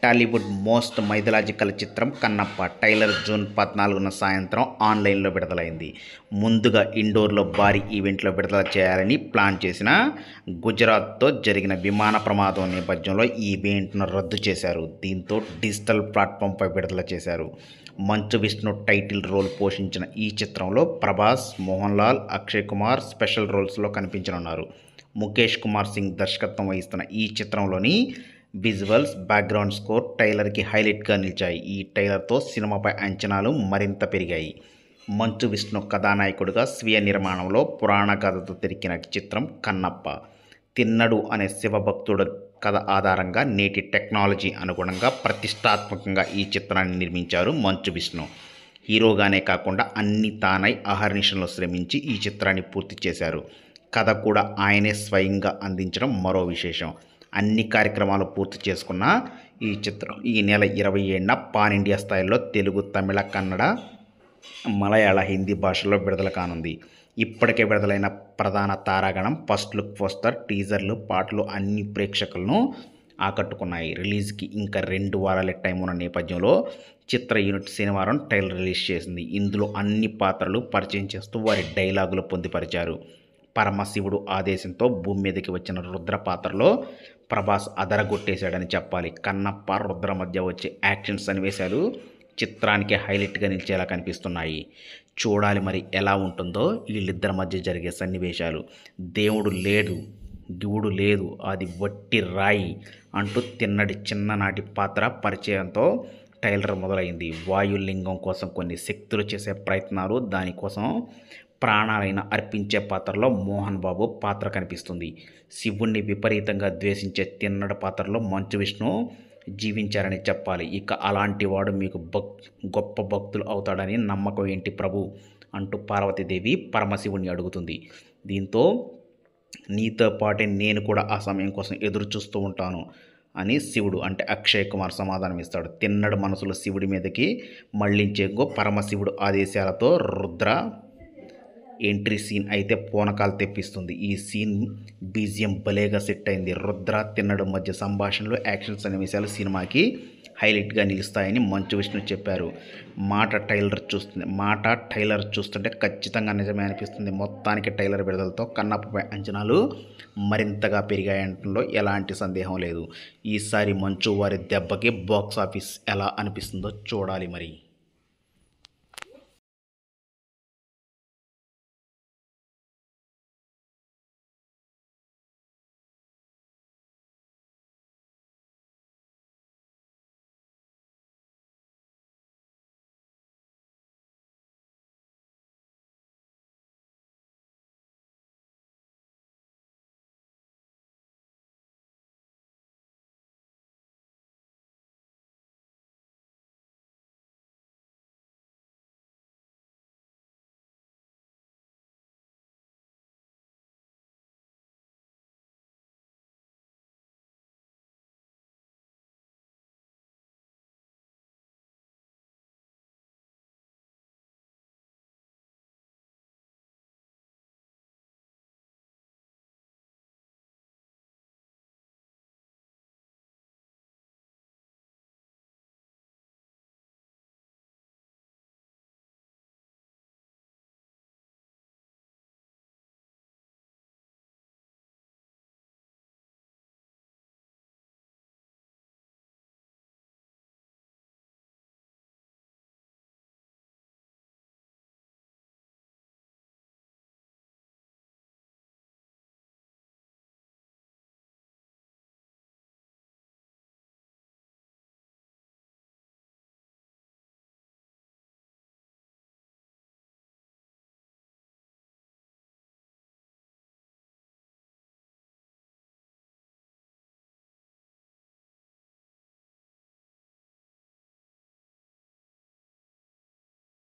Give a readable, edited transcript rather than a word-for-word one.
Tollywood most mythological చిత్రం Kannappa trailer June 14న సాయంత్రం ఆన్లైన్లో విడుదలైంది. ముందుగా ఇండోర్లో భారీ ఈవెంట్లో విడుదల చేయాలని ప్లాన్ చేసిన గుజరాత్తో జరిగిన విమాన ప్రమాదం నేపథ్యంలో ఈ ఈవెంట్ను రద్దు చేశారు. దీంతో డిజిటల్ ప్లాట్ఫామ్పై విడుదల చేశారు. మంచు విష్ణు టైటిల్ రోల్ పోషించిన ఈ చిత్రంలో ప్రభాస్, మోహన్ లాల్, అక్షయ్ కుమార్ స్పెషల్ రోల్స్లో కనిపించనున్నారు. ముఖేష్ కుమార్ సింగ్ దర్శకత్వం వహిస్తున్న ఈ చిత్రంలోని విజువల్స్, బ్యాక్గ్రౌండ్ స్కోర్ ట్రైలర్కి హైలైట్గా నిలిచాయి. ఈ ట్రైలర్తో సినిమాపై అంచనాలు మరింత పెరిగాయి. మంచు విష్ణు కథానాయకుడిగా స్వీయ నిర్మాణంలో పురాణ కథతో తెరికిన చిత్రం కన్నప్ప. తిన్నడు అనే శివభక్తుడు కథ ఆధారంగా నేటి టెక్నాలజీ అనుగుణంగా ప్రతిష్టాత్మకంగా ఈ చిత్రాన్ని నిర్మించారు మంచు విష్ణు. హీరోగానే కాకుండా అన్ని తానై అహర్నిశలో శ్రమించి ఈ చిత్రాన్ని పూర్తి చేశారు. కథ కూడా ఆయనే స్వయంగా అందించడం మరో విశేషం. అన్ని కార్యక్రమాలు పూర్తి చేసుకున్న ఈ చిత్రం ఈ నెల 27న పాన్ ఇండియా స్థాయిలో తెలుగు, తమిళ, కన్నడ, మలయాళ, హిందీ భాషల్లో విడుదల కానుంది. ఇప్పటికే విడుదలైన ప్రధాన తారాగణం ఫస్ట్ లుక్ పోస్టర్, టీజర్లు, పాటలు అన్ని ప్రేక్షకులను ఆకట్టుకున్నాయి. రిలీజ్కి ఇంకా 2 వారాలే టైం ఉన్న నేపథ్యంలో చిత్ర యూనిట్ శనివారం ట్రైలర్ రిలీజ్ చేసింది. ఇందులో అన్ని పాత్రలు పరిచయం చేస్తూ వారి డైలాగులు పొందుపరిచారు. పరమశివుడు ఆదేశంతో భూమి మీదకి వచ్చిన రుద్ర పాత్రలో ప్రభాస్ అదరగొట్టేశాడని చెప్పాలి. కన్నప్ప, రుద్ర మధ్య వచ్చే యాక్షన్ సన్నివేశాలు చిత్రానికి హైలైట్గా నిలిచేలా కనిపిస్తున్నాయి. చూడాలి మరి ఎలా ఉంటుందో వీళ్ళిద్దరి మధ్య జరిగే సన్నివేశాలు. దేవుడు లేడు, దివుడు లేదు, అది వట్టి రాయి అంటూ తిన్నడి చిన్ననాటి పాత్ర పరిచయంతో ట్రైలర్ మొదలైంది. వాయులింగం కోసం కొన్ని శక్తులు చేసే ప్రయత్నాలు, దానికోసం ప్రాణాలైన అర్పించే పాత్రలో మోహన్ బాబు పాత్ర కనిపిస్తుంది. శివుణ్ణి విపరీతంగా ద్వేషించే తిన్నడ పాత్రలో మంచు విష్ణు జీవించారని చెప్పాలి. ఇక అలాంటి వాడు మీకు గొప్ప భక్తులు అవుతాడని నమ్మకం ఏంటి ప్రభు అంటూ పార్వతీదేవి పరమశివుణ్ణి అడుగుతుంది. దీంతో నీతో పాటే నేను కూడా ఆ సమయం కోసం ఎదురు చూస్తూ ఉంటాను అని శివుడు అంటే అక్షయ్ కుమార్ సమాధానం ఇస్తాడు. తిన్నడు మనసులో శివుడి మీదకి మళ్లించేందుకు పరమశివుడు ఆదేశాలతో రుద్ర ఎంట్రీ సీన్ అయితే పూనకాలు తెప్పిస్తుంది. ఈ సీన్ బీజిఎం భలేగా సెట్ అయింది. రుద్ర, తిన్నడు మధ్య సంభాషణలు, యాక్షన్ సన్నివేశాలు సినిమాకి హైలైట్గా నిలుస్తాయని మంచు విష్ణు చెప్పారు. ట్రైలర్ చూస్తుంటే ఖచ్చితంగా నిజమే అనిపిస్తుంది. మొత్తానికి ట్రైలర్ విడుదలతో కన్నప్పపై అంచనాలు మరింతగా పెరిగాయంటంలో ఎలాంటి సందేహం లేదు. ఈసారి మంచు వారి దెబ్బకి బాక్స్ ఆఫీస్ ఎలా అనిపిస్తుందో చూడాలి మరి.